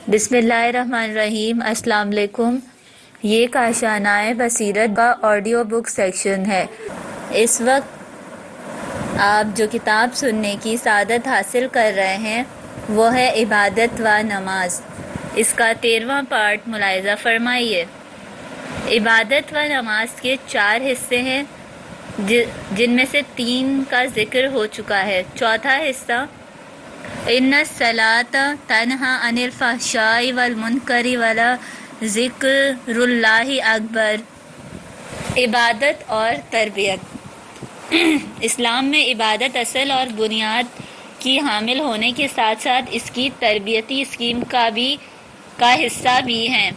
بسم اللہ الرحمن الرحیم۔ السلام علیکم۔ یہ کاشانۂ بصیرت کا آڈیو بک سیکشن ہے۔ اس وقت آپ جو کتاب سننے کی سعادت حاصل کر رہے ہیں وہ ہے عبادت و نماز۔ اس کا 13واں پارٹ ملاحظہ فرمائیے۔ عبادت و نماز کے 4 حصے ہیں جن میں سے 3 کا ذکر ہو چکا ہے۔ چوتھا حصہ ان الصلاۃ تنہی عن الفحشاء والمنکر ولذکر اللہ اکبر، عبادت اور تربیت۔ اسلام میں عبادت اصل اور بنیاد کی حامل ہونے کے ساتھ ساتھ اس کی تربیتی اسکیم کا حصہ بھی ہے۔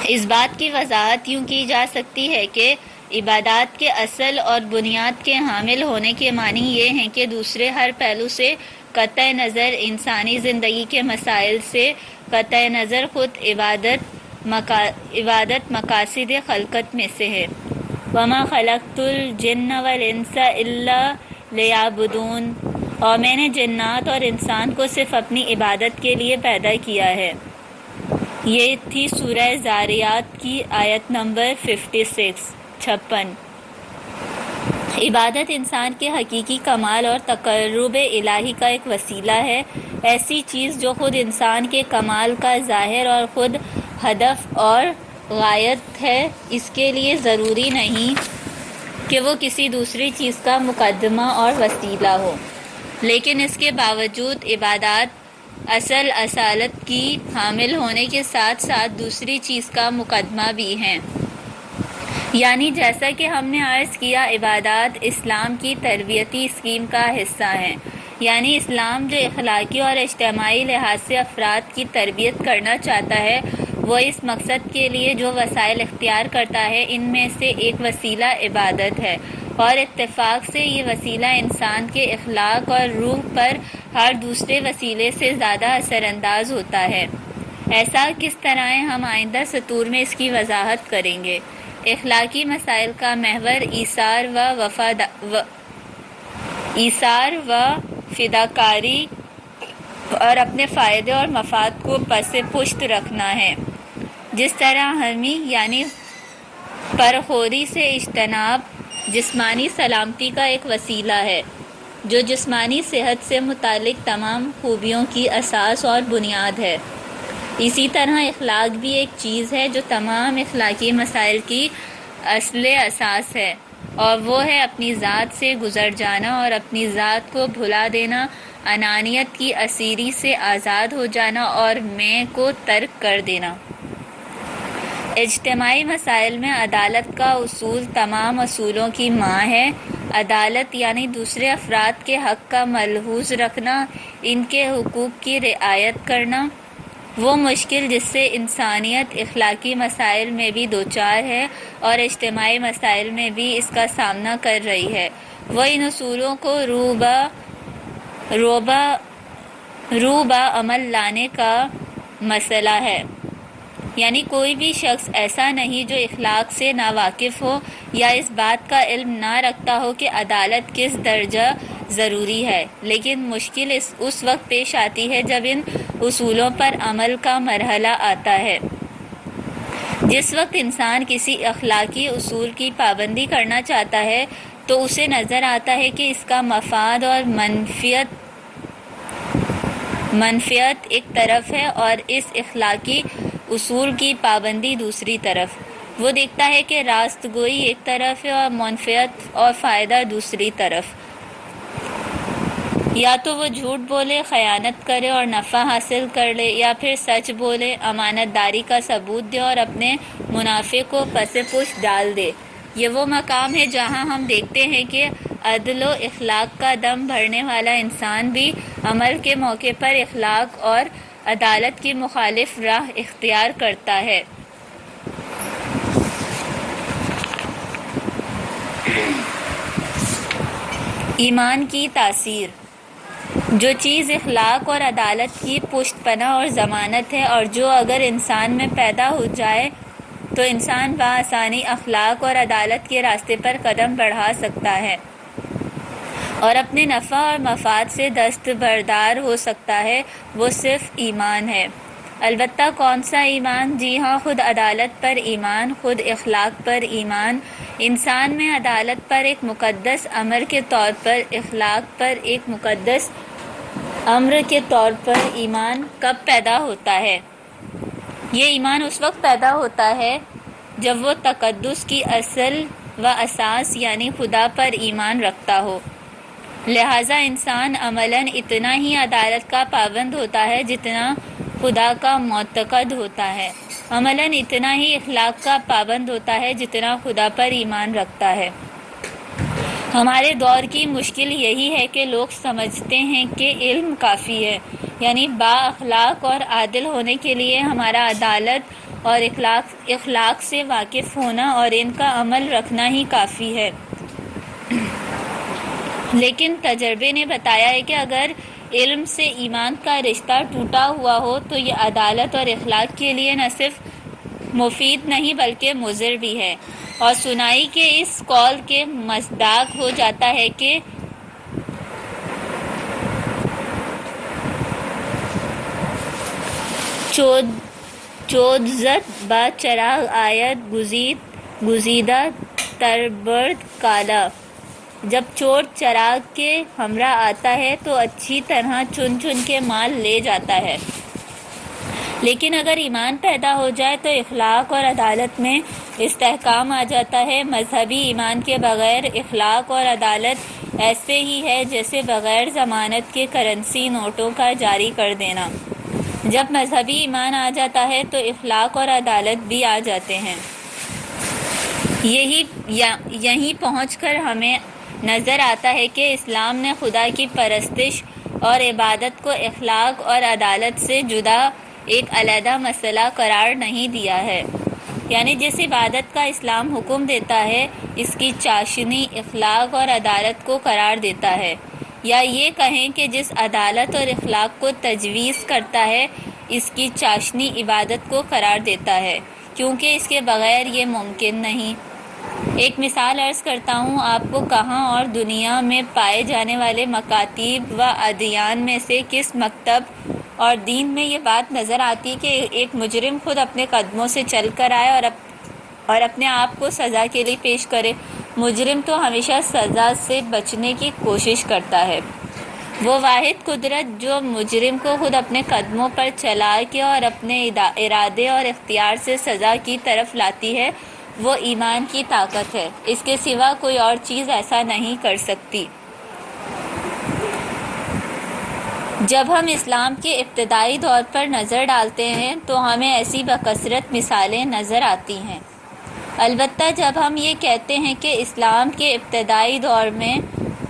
اس بات کی وضاحت یوں کی جا سکتی ہے کہ عبادات کے اصل اور بنیاد کے حامل ہونے کے معنی یہ ہیں کہ دوسرے ہر پہلو سے قطع نظر انسانی زندگی کے مسائل سے قطع نظر خود عبادت مقاصد خلقت میں سے ہے۔ وَمَا خَلَقْتُ الْجِنَّ وَالْإِنسَ إِلَّا لِيَعْبُدُونِ، اور میں نے جنات اور انسان کو صرف اپنی عبادت کے لیے پیدا کیا ہے۔ یہ تھی سورہ ذاریات کی آیت نمبر 56۔ عبادت انسان کے حقیقی کمال اور تقرب الہی کا ایک وسیلہ ہے، ایسی چیز جو خود انسان کے کمال کا ظاہر اور خود ہدف اور غایت ہے۔ اس کے لیے ضروری نہیں کہ وہ کسی دوسری چیز کا مقدمہ اور وسیلہ ہو، لیکن اس کے باوجود عبادات اصل اصالت کی حامل ہونے کے ساتھ ساتھ دوسری چیز کا مقدمہ بھی ہیں۔ یعنی جیسا کہ ہم نے عرض کیا، عبادات اسلام کی تربیتی اسکیم کا حصہ ہیں۔ یعنی اسلام جو اخلاقی اور اجتماعی لحاظ سے افراد کی تربیت کرنا چاہتا ہے، وہ اس مقصد کے لیے جو وسائل اختیار کرتا ہے ان میں سے ایک وسیلہ عبادت ہے، اور اتفاق سے یہ وسیلہ انسان کے اخلاق اور روح پر ہر دوسرے وسیلے سے زیادہ اثر انداز ہوتا ہے۔ ایسا کس طرح ہے، ہم آئندہ سطور میں اس کی وضاحت کریں گے۔ اخلاقی مسائل کا محور ایثار و فداکاری اور اپنے فائدے اور مفاد کو پس پشت رکھنا ہے۔ جس طرح حمی یعنی پرخوری سے اجتناب جسمانی سلامتی کا ایک وسیلہ ہے، جو جسمانی صحت سے متعلق تمام خوبیوں کی اساس اور بنیاد ہے، اسی طرح اخلاق بھی ایک چیز ہے جو تمام اخلاقی مسائل کی اصل اساس ہے، اور وہ ہے اپنی ذات سے گزر جانا اور اپنی ذات کو بھلا دینا، انانیت کی اسیری سے آزاد ہو جانا اور میں کو ترک کر دینا۔ اجتماعی مسائل میں عدالت کا اصول تمام اصولوں کی ماں ہے۔ عدالت یعنی دوسرے افراد کے حق کا ملحوظ رکھنا، ان کے حقوق کی رعایت کرنا۔ وہ مشکل جس سے انسانیت اخلاقی مسائل میں بھی دوچار ہے اور اجتماعی مسائل میں بھی اس کا سامنا کر رہی ہے، وہ ان اصولوں کو رو با عمل لانے کا مسئلہ ہے۔ یعنی کوئی بھی شخص ایسا نہیں جو اخلاق سے ناواقف ہو یا اس بات کا علم نہ رکھتا ہو کہ عدالت کس درجہ ضروری ہے، لیکن مشکل اس وقت پیش آتی ہے جب ان اصولوں پر عمل کا مرحلہ آتا ہے۔ جس وقت انسان کسی اخلاقی اصول کی پابندی کرنا چاہتا ہے تو اسے نظر آتا ہے کہ اس کا مفاد اور منفعت ایک طرف ہے اور اس اخلاقی اصول کی پابندی دوسری طرف۔ وہ دیکھتا ہے کہ راست گوئی ایک طرف ہے اور منفعت اور فائدہ دوسری طرف۔ یا تو وہ جھوٹ بولے، خیانت کرے اور نفع حاصل کر لے، یا پھر سچ بولے، امانت داری کا ثبوت دے اور اپنے منافع کو پس پشت ڈال دے۔ یہ وہ مقام ہے جہاں ہم دیکھتے ہیں کہ عدل و اخلاق کا دم بھرنے والا انسان بھی عمل کے موقع پر اخلاق اور عدالت کی مخالف راہ اختیار کرتا ہے۔ ایمان کی تاثیر، جو چیز اخلاق اور عدالت کی پشت پناہ اور ضمانت ہے، اور جو اگر انسان میں پیدا ہو جائے تو انسان بآسانی اخلاق اور عدالت کے راستے پر قدم بڑھا سکتا ہے اور اپنے نفع اور مفاد سے دستبردار ہو سکتا ہے، وہ صرف ایمان ہے۔ البتہ کون سا ایمان؟ جی ہاں، خود عدالت پر ایمان، خود اخلاق پر ایمان۔ انسان میں عدالت پر ایک مقدس امر کے طور پر، اخلاق پر ایک مقدس امر کے طور پر ایمان کب پیدا ہوتا ہے؟ یہ ایمان اس وقت پیدا ہوتا ہے جب وہ تقدس کی اصل و اساس یعنی خدا پر ایمان رکھتا ہو۔ لہٰذا انسان عملاً اتنا ہی عدالت کا پابند ہوتا ہے جتنا خدا کا معتقد ہوتا ہے، عملاً اتنا ہی اخلاق کا پابند ہوتا ہے جتنا خدا پر ایمان رکھتا ہے۔ ہمارے دور کی مشکل یہی ہے کہ لوگ سمجھتے ہیں کہ علم کافی ہے، یعنی با اخلاق اور عادل ہونے کے لیے ہمارا عدالت اور اخلاق سے واقف ہونا اور ان کا عمل رکھنا ہی کافی ہے۔ لیکن تجربے نے بتایا ہے کہ اگر علم سے ایمان کا رشتہ ٹوٹا ہوا ہو تو یہ عدالت اور اخلاق کے لیے نہ صرف مفید نہیں بلکہ مضر بھی ہے، اور سنائی کے اس قول کے مصداق ہو جاتا ہے کہ چودزد با چراغ آید گزیدہ تربرد کالا۔ جب چور چراغ کے ہمراہ آتا ہے تو اچھی طرح چن چن کے مال لے جاتا ہے، لیکن اگر ایمان پیدا ہو جائے تو اخلاق اور عدالت میں استحکام آ جاتا ہے۔ مذہبی ایمان کے بغیر اخلاق اور عدالت ایسے ہی ہے جیسے بغیر ضمانت کے کرنسی نوٹوں کا جاری کر دینا۔ جب مذہبی ایمان آ جاتا ہے تو اخلاق اور عدالت بھی آ جاتے ہیں۔ یہیں پہنچ کر ہمیں نظر آتا ہے کہ اسلام نے خدا کی پرستش اور عبادت کو اخلاق اور عدالت سے جدا ایک علیحدہ مسئلہ قرار نہیں دیا ہے، یعنی جس عبادت کا اسلام حکم دیتا ہے اس کی چاشنی اخلاق اور عدالت کو قرار دیتا ہے، یا یہ کہیں کہ جس عدالت اور اخلاق کو تجویز کرتا ہے اس کی چاشنی عبادت کو قرار دیتا ہے، کیونکہ اس کے بغیر یہ ممکن نہیں۔ ایک مثال عرض کرتا ہوں آپ کو، کہاں اور دنیا میں پائے جانے والے مکاتیب و ادیان میں سے کس مکتب اور دین میں یہ بات نظر آتی ہے کہ ایک مجرم خود اپنے قدموں سے چل کر آئے اور اپنے آپ کو سزا کے لیے پیش کرے؟ مجرم تو ہمیشہ سزا سے بچنے کی کوشش کرتا ہے۔ وہ واحد قدرت جو مجرم کو خود اپنے قدموں پر چلا کے اور اپنے ارادے اور اختیار سے سزا کی طرف لاتی ہے، وہ ایمان کی طاقت ہے۔ اس کے سوا کوئی اور چیز ایسا نہیں کر سکتی۔ جب ہم اسلام کے ابتدائی دور پر نظر ڈالتے ہیں تو ہمیں ایسی بکثرت مثالیں نظر آتی ہیں۔ البتہ جب ہم یہ کہتے ہیں کہ اسلام کے ابتدائی دور میں،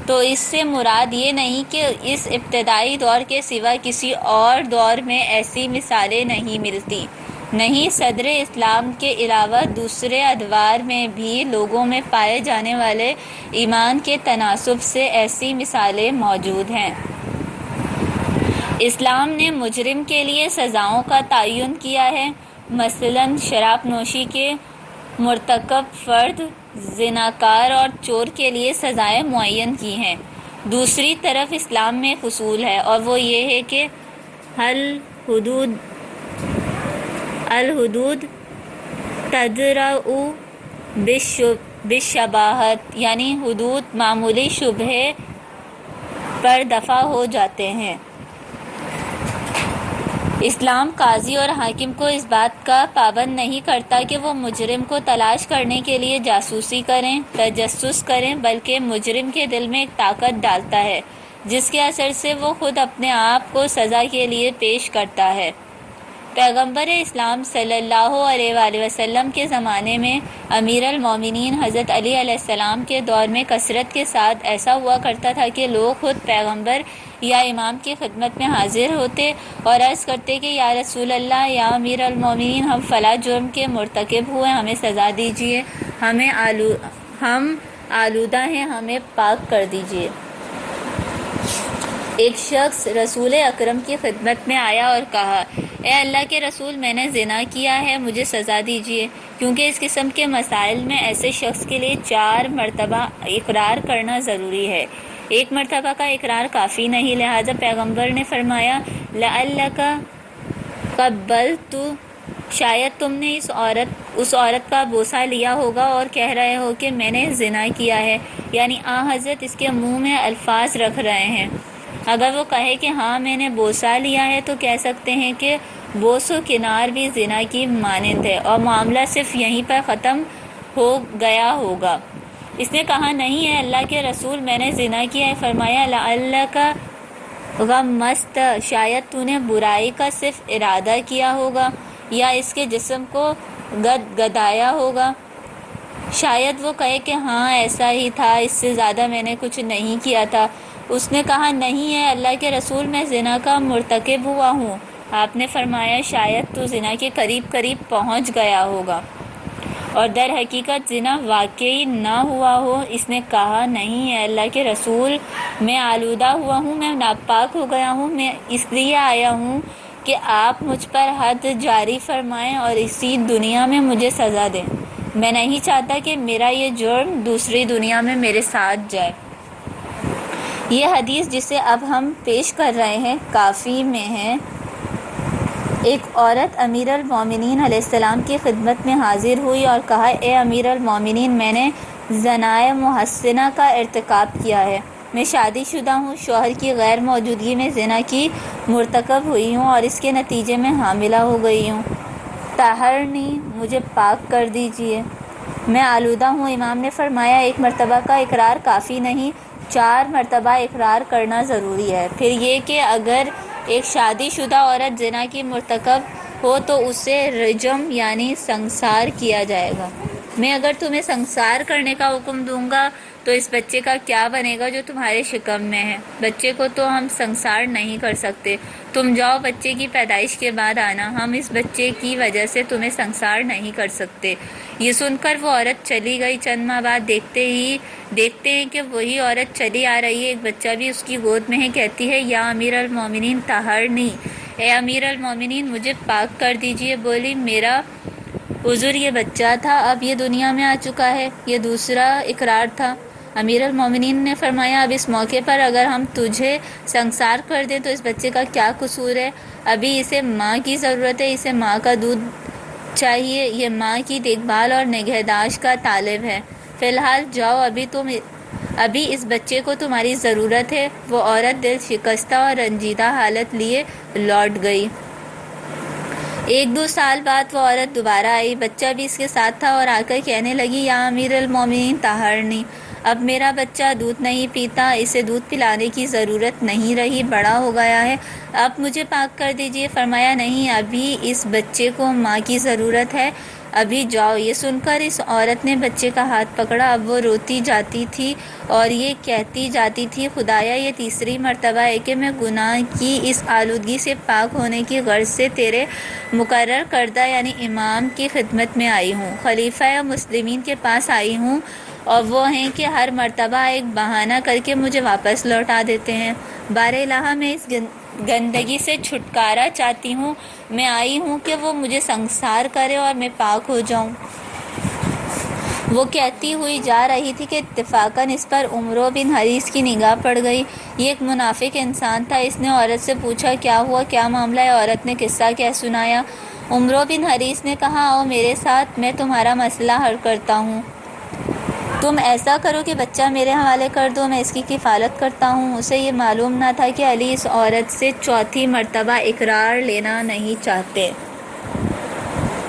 تو اس سے مراد یہ نہیں کہ اس ابتدائی دور کے سوا کسی اور دور میں ایسی مثالیں نہیں ملتی۔ نہیں، صدر اسلام کے علاوہ دوسرے ادوار میں بھی لوگوں میں پائے جانے والے ایمان کے تناسب سے ایسی مثالیں موجود ہیں۔ اسلام نے مجرم کے لیے سزاؤں کا تعین کیا ہے، مثلاً شراب نوشی کے مرتکب فرد، زناکار اور چور کے لیے سزائیں معین کی ہیں۔ دوسری طرف اسلام میں ایک اصول ہے، اور وہ یہ ہے کہ الحدود تدرأ بالشبہات، یعنی حدود معمولی شبہے پر دفع ہو جاتے ہیں۔ اسلام قاضی اور حاکم کو اس بات کا پابند نہیں کرتا کہ وہ مجرم کو تلاش کرنے کے لیے جاسوسی کریں، تجسس کریں، بلکہ مجرم کے دل میں ایک طاقت ڈالتا ہے جس کے اثر سے وہ خود اپنے آپ کو سزا کے لیے پیش کرتا ہے۔ پیغمبر اسلام صلی اللہ علیہ وآلہ وسلم کے زمانے میں امیر المومنین حضرت علی علیہ السلام کے دور میں کثرت کے ساتھ ایسا ہوا کرتا تھا کہ لوگ خود پیغمبر یا امام کی خدمت میں حاضر ہوتے اور عرض کرتے کہ یا رسول اللہ، یا امیر المومنین، ہم فلاں جرم کے مرتکب ہوئے، ہمیں سزا دیجیے، ہم آلودہ ہیں، ہمیں پاک کر دیجیے۔ ایک شخص رسول اکرم کی خدمت میں آیا اور کہا، اے اللہ کے رسول، میں نے زنا کیا ہے، مجھے سزا دیجیے۔ کیونکہ اس قسم کے مسائل میں ایسے شخص کے لیے 4 مرتبہ اقرار کرنا ضروری ہے۔ ایک مرتبہ کا اقرار کافی نہیں، لہٰذا پیغمبر نے فرمایا لعلک قبلت، شاید تم نے اس عورت کا بوسہ لیا ہوگا اور کہہ رہے ہو کہ میں نے زنا کیا ہے، یعنی حضرت اس کے منہ میں الفاظ رکھ رہے ہیں۔ اگر وہ کہے کہ ہاں میں نے بوسہ لیا ہے تو کہہ سکتے ہیں کہ بوس و کنار بھی زنا کی مانند ہے اور معاملہ صرف یہیں پر ختم ہو گیا ہوگا۔ اس نے کہا نہیں ہے اللہ کے رسول، میں نے زنا کیا ہے۔ فرمایا لعلک غمست، شاید تو نے برائی کا صرف ارادہ کیا ہوگا یا اس کے جسم کو گدایا ہوگا۔ شاید وہ کہے کہ ہاں ایسا ہی تھا، اس سے زیادہ میں نے کچھ نہیں کیا تھا۔ اس نے کہا نہیں ہے اللہ کے رسول، میں زنا کا مرتکب ہوا ہوں۔ آپ نے فرمایا شاید تو زنا کے قریب قریب پہنچ گیا ہوگا اور در حقیقت زنا واقعی نہ ہوا ہو۔ اس نے کہا نہیں ہے اللہ کے رسول، میں آلودہ ہوا ہوں، میں ناپاک ہو گیا ہوں، میں اس لیے آیا ہوں کہ آپ مجھ پر حد جاری فرمائیں اور اسی دنیا میں مجھے سزا دیں۔ میں نہیں چاہتا کہ میرا یہ جرم دوسری دنیا میں میرے ساتھ جائے۔ یہ حدیث جسے اب ہم پیش کر رہے ہیں کافی میں ہے۔ ایک عورت امیر المومنین علیہ السلام کی خدمت میں حاضر ہوئی اور کہا اے امیر المومنین، میں نے زنائے محصنہ کا ارتکاب کیا ہے، میں شادی شدہ ہوں، شوہر کی غیر موجودگی میں زنا کی مرتکب ہوئی ہوں اور اس کے نتیجے میں حاملہ ہو گئی ہوں، طہرنی، مجھے پاک کر دیجئے، میں آلودہ ہوں۔ امام نے فرمایا ایک مرتبہ کا اقرار کافی نہیں، 4 مرتبہ اقرار کرنا ضروری ہے۔ پھر یہ کہ اگر ایک شادی شدہ عورت زنا کی مرتکب ہو تو اسے رجم یعنی سنسار کیا جائے گا۔ میں اگر تمہیں سنسار کرنے کا حکم دوں گا تو اس بچے کا کیا بنے گا جو تمہارے شکم میں ہے؟ بچے کو تو ہم سنسار نہیں کر سکتے، تم جاؤ بچے کی پیدائش کے بعد آنا، ہم اس بچے کی وجہ سے تمہیں سنسار نہیں کر سکتے۔ یہ سن کر وہ عورت چلی گئی۔ چند ماہ بعد دیکھتے ہیں کہ وہی عورت چلی آ رہی ہے، ایک بچہ بھی اس کی گود میں ہے، کہتی ہے یا امیر المومنین طہرنی، اے امیر المومنین مجھے پاک کر دیجئے۔ بولی میرا عذر یہ بچہ تھا، اب یہ دنیا میں آ چکا ہے، یہ دوسرا اقرار تھا۔ امیر المومنین نے فرمایا اب اس موقع پر اگر ہم تجھے سنسار کر دیں تو اس بچے کا کیا قصور ہے؟ ابھی اسے ماں کی ضرورت ہے، اسے ماں کا دودھ چاہیے، یہ ماں کی دیکھ بھال اور نگہداشت کا طالب ہے۔ فی الحال جاؤ، ابھی اس بچے کو تمہاری ضرورت ہے۔ وہ عورت دل شکستہ اور رنجیدہ حالت لیے لوٹ گئی۔ 1-2 سال بعد وہ عورت دوبارہ آئی، بچہ بھی اس کے ساتھ تھا اور آ کر کہنے لگی یا امیر المومنین طہرنی، اب میرا بچہ دودھ نہیں پیتا، اسے دودھ پلانے کی ضرورت نہیں رہی، بڑا ہو گیا ہے، اب مجھے پاک کر دیجئے۔ فرمایا نہیں، ابھی اس بچے کو ماں کی ضرورت ہے، ابھی جاؤ۔ یہ سن کر اس عورت نے بچے کا ہاتھ پکڑا، اب وہ روتی جاتی تھی اور یہ کہتی جاتی تھی خدایا یہ تیسری مرتبہ ہے کہ میں گناہ کی اس آلودگی سے پاک ہونے کی غرض سے تیرے مقرر کردہ یعنی امام کی خدمت میں آئی ہوں، خلیفہ مسلمین کے پاس آئی ہوں، اور وہ ہیں کہ ہر مرتبہ ایک بہانہ کر کے مجھے واپس لوٹا دیتے ہیں۔ بار الہ میں اس گندگی سے چھٹکارا چاہتی ہوں، میں آئی ہوں کہ وہ مجھے سنسار کرے اور میں پاک ہو جاؤں۔ وہ کہتی ہوئی جا رہی تھی کہ اتفاقاً اس پر عمرو بن حریث کی نگاہ پڑ گئی۔ یہ ایک منافق انسان تھا۔ اس نے عورت سے پوچھا کیا ہوا، کیا معاملہ ہے؟ عورت نے قصہ کہہ سنایا۔ عمرو بن حریث نے کہا آؤ میرے ساتھ، میں تمہارا مسئلہ حل کرتا ہوں، تم ایسا کرو کہ بچہ میرے حوالے کر دو، میں اس کی کفالت کرتا ہوں۔ اسے یہ معلوم نہ تھا کہ علی اس عورت سے 4تھی مرتبہ اقرار لینا نہیں چاہتے۔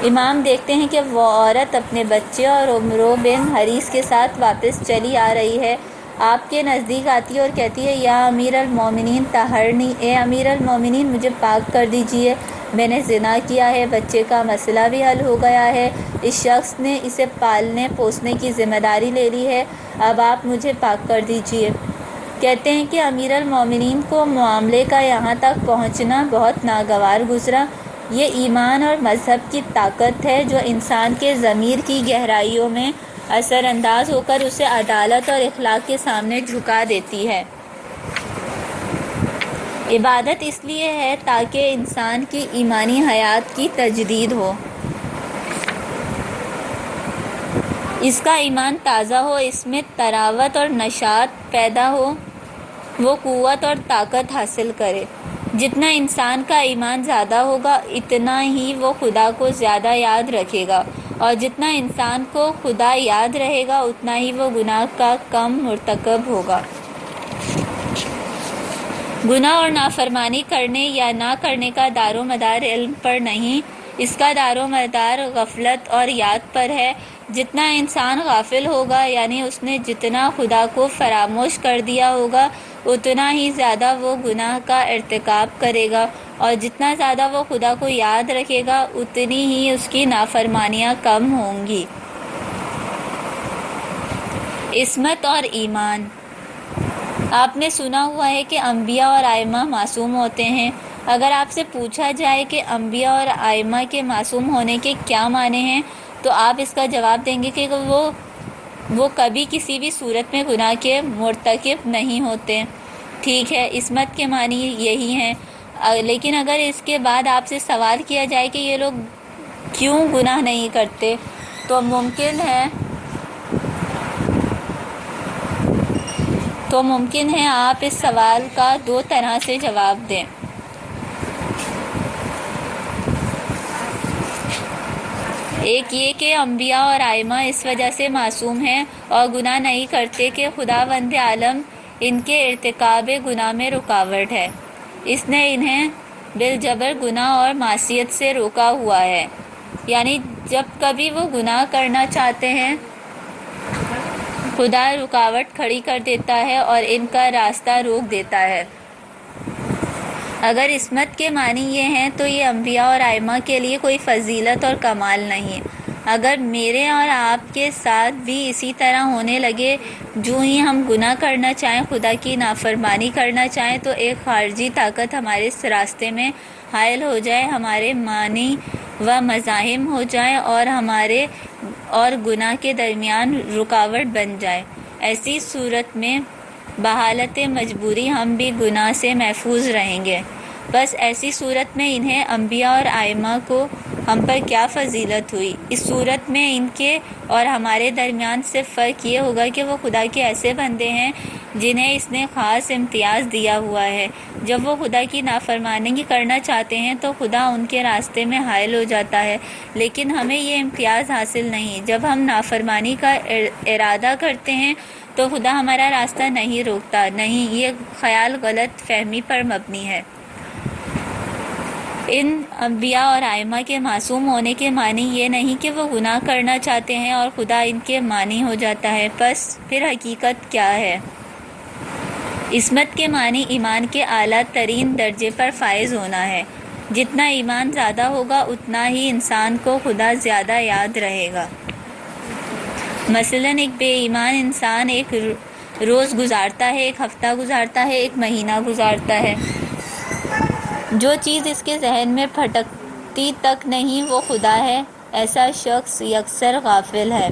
امام دیکھتے ہیں کہ وہ عورت اپنے بچے اور عمرو بن حریث کے ساتھ واپس چلی آ رہی ہے، آپ کے نزدیک آتی ہے اور کہتی ہے یا امیر المومنین طہرنی، اے امیر المومنین مجھے پاک کر دیجئے، میں نے زنا کیا ہے، بچے کا مسئلہ بھی حل ہو گیا ہے، اس شخص نے اسے پالنے پوسنے کی ذمہ داری لے لی ہے، اب آپ مجھے پاک کر دیجئے۔ کہتے ہیں کہ امیر المومنین کو معاملے کا یہاں تک پہنچنا بہت ناگوار گزرا۔ یہ ایمان اور مذہب کی طاقت ہے جو انسان کے ضمیر کی گہرائیوں میں اثر انداز ہو کر اسے عدالت اور اخلاق کے سامنے جھکا دیتی ہے۔ عبادت اس لیے ہے تاکہ انسان کی ایمانی حیات کی تجدید ہو، اس کا ایمان تازہ ہو، اس میں تراوت اور نشاط پیدا ہو۔ وہ قوت اور طاقت حاصل کرے۔ جتنا انسان کا ایمان زیادہ ہوگا اتنا ہی وہ خدا کو زیادہ یاد رکھے گا، اور جتنا انسان کو خدا یاد رہے گا اتنا ہی وہ گناہ کا کم مرتکب ہوگا۔ گناہ اور نافرمانی کرنے یا نہ کرنے کا دار و مدار علم پر نہیں، اس کا دار و مدار غفلت اور یاد پر ہے۔ جتنا انسان غافل ہوگا، یعنی اس نے جتنا خدا کو فراموش کر دیا ہوگا، اتنا ہی زیادہ وہ گناہ کا ارتکاب کرے گا، اور جتنا زیادہ وہ خدا کو یاد رکھے گا اتنی ہی اس کی نافرمانیاں کم ہوں گی۔ عصمت اور ایمان۔ آپ نے سنا ہوا ہے کہ انبیاء اور ائمہ معصوم ہوتے ہیں۔ اگر آپ سے پوچھا جائے کہ انبیاء اور ائمہ کے معصوم ہونے کے کیا معنی ہیں، تو آپ اس کا جواب دیں گے کہ وہ کبھی کسی بھی صورت میں گناہ کے مرتکب نہیں ہوتے۔ ٹھیک ہے، عصمت کے معنی یہی ہیں، لیکن اگر اس کے بعد آپ سے سوال کیا جائے کہ یہ لوگ کیوں گناہ نہیں کرتے، تو ممکن ہے آپ اس سوال کا دو طرح سے جواب دیں۔ ایک یہ کہ انبیاء اور ائمہ اس وجہ سے معصوم ہیں اور گناہ نہیں کرتے کہ خداوند عالم ان کے ارتکاب گناہ میں رکاوٹ ہے، اس نے انہیں بالجبر گناہ اور معصیت سے روکا ہوا ہے، یعنی جب کبھی وہ گناہ کرنا چاہتے ہیں خدا رکاوٹ کھڑی کر دیتا ہے اور ان کا راستہ روک دیتا ہے۔ اگر عصمت کے معنی یہ ہیں تو یہ انبیاء اور ائمہ کے لیے کوئی فضیلت اور کمال نہیں۔ اگر میرے اور آپ کے ساتھ بھی اسی طرح ہونے لگے، جو ہی ہم گناہ کرنا چاہیں، خدا کی نافرمانی کرنا چاہیں، تو ایک خارجی طاقت ہمارے اس راستے میں حائل ہو جائے، ہمارے معنی و مزاحم ہو جائیں اور ہمارے اور گناہ کے درمیان رکاوٹ بن جائے، ایسی صورت میں بحالت مجبوری ہم بھی گناہ سے محفوظ رہیں گے۔ بس ایسی صورت میں انہیں انبیاء اور ائمہ کو ہم پر کیا فضیلت ہوئی؟ اس صورت میں ان کے اور ہمارے درمیان صرف فرق یہ ہوگا کہ وہ خدا کے ایسے بندے ہیں جنہیں اس نے خاص امتیاز دیا ہوا ہے۔ جب وہ خدا کی نافرمانی کرنا چاہتے ہیں تو خدا ان کے راستے میں حائل ہو جاتا ہے، لیکن ہمیں یہ امتیاز حاصل نہیں۔ جب ہم نافرمانی کا ارادہ کرتے ہیں تو خدا ہمارا راستہ نہیں روکتا۔ نہیں، یہ خیال غلط فہمی پر مبنی ہے۔ ان انبیاء اور ائمہ کے معصوم ہونے کے معنی یہ نہیں کہ وہ گناہ کرنا چاہتے ہیں اور خدا ان کے مانی ہو جاتا ہے۔ پس پھر حقیقت کیا ہے؟ عصمت کے معنی ایمان کے اعلیٰ ترین درجے پر فائز ہونا ہے۔ جتنا ایمان زیادہ ہوگا اتنا ہی انسان کو خدا زیادہ یاد رہے گا۔ مثلاً ایک بے ایمان انسان ایک روز گزارتا ہے، ایک ہفتہ گزارتا ہے، ایک مہینہ گزارتا ہے، جو چیز اس کے ذہن میں پھٹکتی تک نہیں وہ خدا ہے، ایسا شخص یکسر غافل ہے۔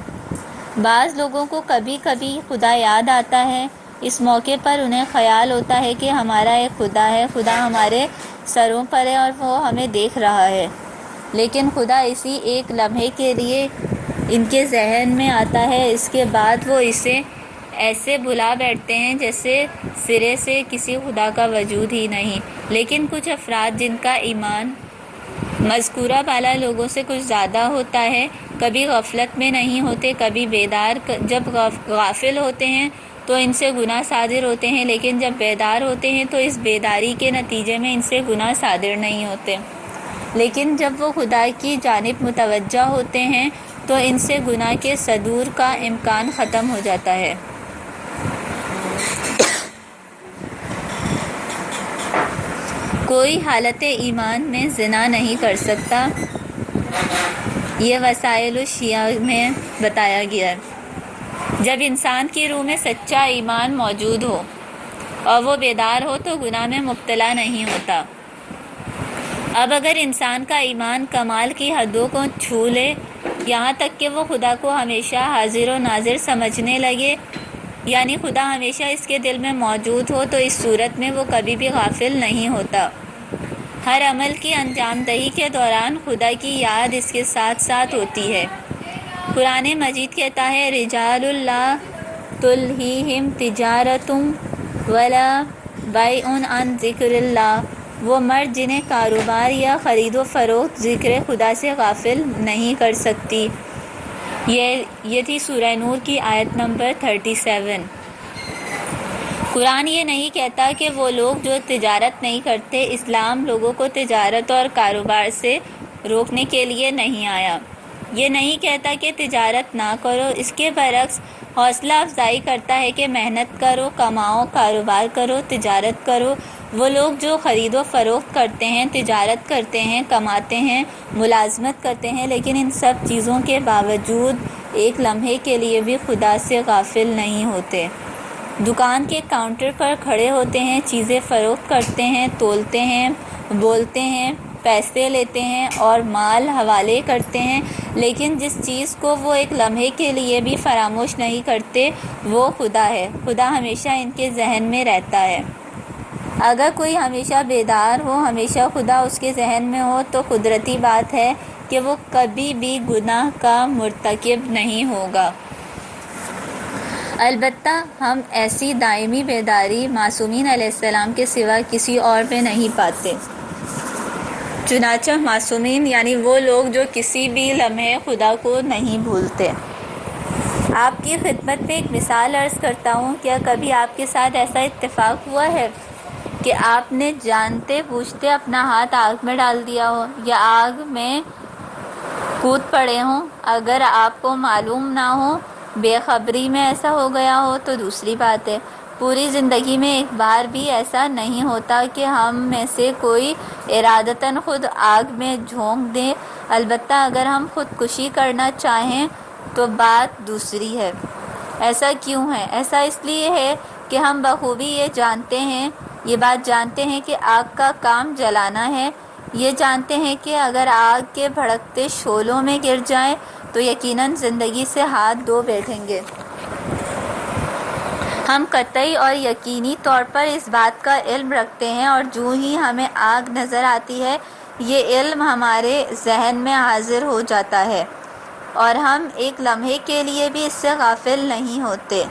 بعض لوگوں کو کبھی کبھی خدا یاد آتا ہے، اس موقع پر انہیں خیال ہوتا ہے کہ ہمارا ایک خدا ہے، خدا ہمارے سروں پر ہے اور وہ ہمیں دیکھ رہا ہے، لیکن خدا اسی ایک لمحے کے لیے ان کے ذہن میں آتا ہے، اس کے بعد وہ اسے ایسے بھلا بیٹھتے ہیں جیسے سرے سے کسی خدا کا وجود ہی نہیں۔ لیکن کچھ افراد جن کا ایمان مذکورہ بالا لوگوں سے کچھ زیادہ ہوتا ہے، کبھی غفلت میں نہیں ہوتے، کبھی بیدار۔ جب غافل ہوتے ہیں تو ان سے گناہ صادر ہوتے ہیں، لیکن جب بیدار ہوتے ہیں تو اس بیداری کے نتیجے میں ان سے گناہ صادر نہیں ہوتے۔ لیکن جب وہ خدا کی جانب متوجہ ہوتے ہیں تو ان سے گناہ کے صدور کا امکان ختم ہو جاتا ہے۔ کوئی حالت ایمان میں زنا نہیں کر سکتا، یہ وسائل الشیعہ میں بتایا گیا ہے۔ جب انسان کی روح میں سچا ایمان موجود ہو اور وہ بیدار ہو تو گناہ میں مبتلا نہیں ہوتا۔ اب اگر انسان کا ایمان کمال کی حدوں کو چھو لے، یہاں تک کہ وہ خدا کو ہمیشہ حاضر و ناظر سمجھنے لگے، یعنی خدا ہمیشہ اس کے دل میں موجود ہو، تو اس صورت میں وہ کبھی بھی غافل نہیں ہوتا۔ ہر عمل کی انجام دہی کے دوران خدا کی یاد اس کے ساتھ ساتھ ہوتی ہے۔ قرآن مجید کہتا ہے، رجال لا تلہیہم تجارۃ ولا بیع عن ذکر اللہ، وہ مرد جنہیں کاروبار یا خرید و فروخت ذکر خدا سے غافل نہیں کر سکتی۔ یہ تھی سورہ نور کی آیت نمبر 37۔ قرآن یہ نہیں کہتا کہ وہ لوگ جو تجارت نہیں کرتے۔ اسلام لوگوں کو تجارت اور کاروبار سے روکنے کے لیے نہیں آیا۔ یہ نہیں کہتا کہ تجارت نہ کرو، اس کے برعکس حوصلہ افزائی کرتا ہے کہ محنت کرو، کماؤ، کاروبار کرو، تجارت کرو۔ وہ لوگ جو خرید و فروخت کرتے ہیں، تجارت کرتے ہیں، کماتے ہیں، ملازمت کرتے ہیں، لیکن ان سب چیزوں کے باوجود ایک لمحے کے لیے بھی خدا سے غافل نہیں ہوتے۔ دکان کے کاؤنٹر پر کھڑے ہوتے ہیں، چیزیں فروخت کرتے ہیں، تولتے ہیں، بولتے ہیں، پیسے لیتے ہیں اور مال حوالے کرتے ہیں، لیکن جس چیز کو وہ ایک لمحے کے لیے بھی فراموش نہیں کرتے وہ خدا ہے۔ خدا ہمیشہ ان کے ذہن میں رہتا ہے۔ اگر کوئی ہمیشہ بیدار ہو، ہمیشہ خدا اس کے ذہن میں ہو، تو قدرتی بات ہے کہ وہ کبھی بھی گناہ کا مرتکب نہیں ہوگا۔ البتہ ہم ایسی دائمی بیداری معصومین علیہ السلام کے سوا کسی اور میں نہیں پاتے۔ چنانچہ معصومین یعنی وہ لوگ جو کسی بھی لمحے خدا کو نہیں بھولتے۔ آپ کی خدمت میں ایک مثال عرض کرتا ہوں۔ کیا کبھی آپ کے ساتھ ایسا اتفاق ہوا ہے کہ آپ نے جانتے بوجھتے اپنا ہاتھ آگ میں ڈال دیا ہو یا آگ میں کود پڑے ہوں؟ اگر آپ کو معلوم نہ ہو، بے خبری میں ایسا ہو گیا ہو تو دوسری بات ہے۔ پوری زندگی میں ایک بار بھی ایسا نہیں ہوتا کہ ہم میں سے کوئی ارادتاً خود آگ میں جھونک دے۔ البتہ اگر ہم خودکشی کرنا چاہیں تو بات دوسری ہے۔ ایسا کیوں ہے؟ ایسا اس لیے ہے کہ ہم بخوبی یہ بات جانتے ہیں کہ آگ کا کام جلانا ہے۔ یہ جانتے ہیں کہ اگر آگ کے بھڑکتے شعلوں میں گر جائیں تو یقیناً زندگی سے ہاتھ دھو بیٹھیں گے۔ ہم قطعی اور یقینی طور پر اس بات کا علم رکھتے ہیں، اور جو ہی ہمیں آگ نظر آتی ہے یہ علم ہمارے ذہن میں حاضر ہو جاتا ہے، اور ہم ایک لمحے کے لیے بھی اس سے غافل نہیں ہوتے،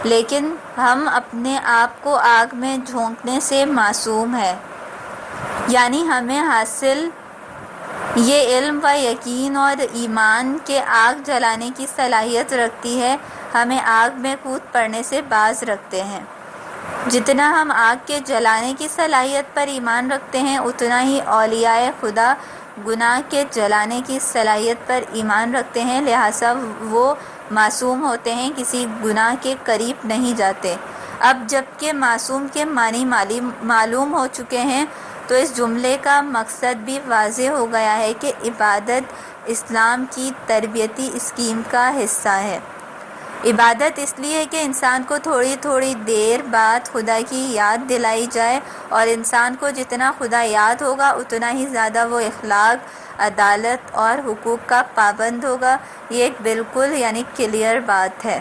لیکن ہم اپنے آپ کو آگ میں جھونکنے سے معصوم ہیں۔ یعنی ہمیں حاصل یہ علم و یقین اور ایمان کہ آگ جلانے کی صلاحیت رکھتی ہے، ہمیں آگ میں کود پڑنے سے باز رکھتے ہیں۔ جتنا ہم آگ کے جلانے کی صلاحیت پر ایمان رکھتے ہیں، اتنا ہی اولیاء خدا گناہ کے جلانے کی صلاحیت پر ایمان رکھتے ہیں، لہٰذا وہ معصوم ہوتے ہیں، کسی گناہ کے قریب نہیں جاتے۔ اب جب کہ معصوم کے معنی معلوم ہو چکے ہیں تو اس جملے کا مقصد بھی واضح ہو گیا ہے کہ عبادت اسلام کی تربیتی اسکیم کا حصہ ہے۔ عبادت اس لیے ہے کہ انسان کو تھوڑی تھوڑی دیر بعد خدا کی یاد دلائی جائے، اور انسان کو جتنا خدا یاد ہوگا اتنا ہی زیادہ وہ اخلاق، عدالت اور حقوق کا پابند ہوگا۔ یہ ایک بالکل کلیئر بات ہے۔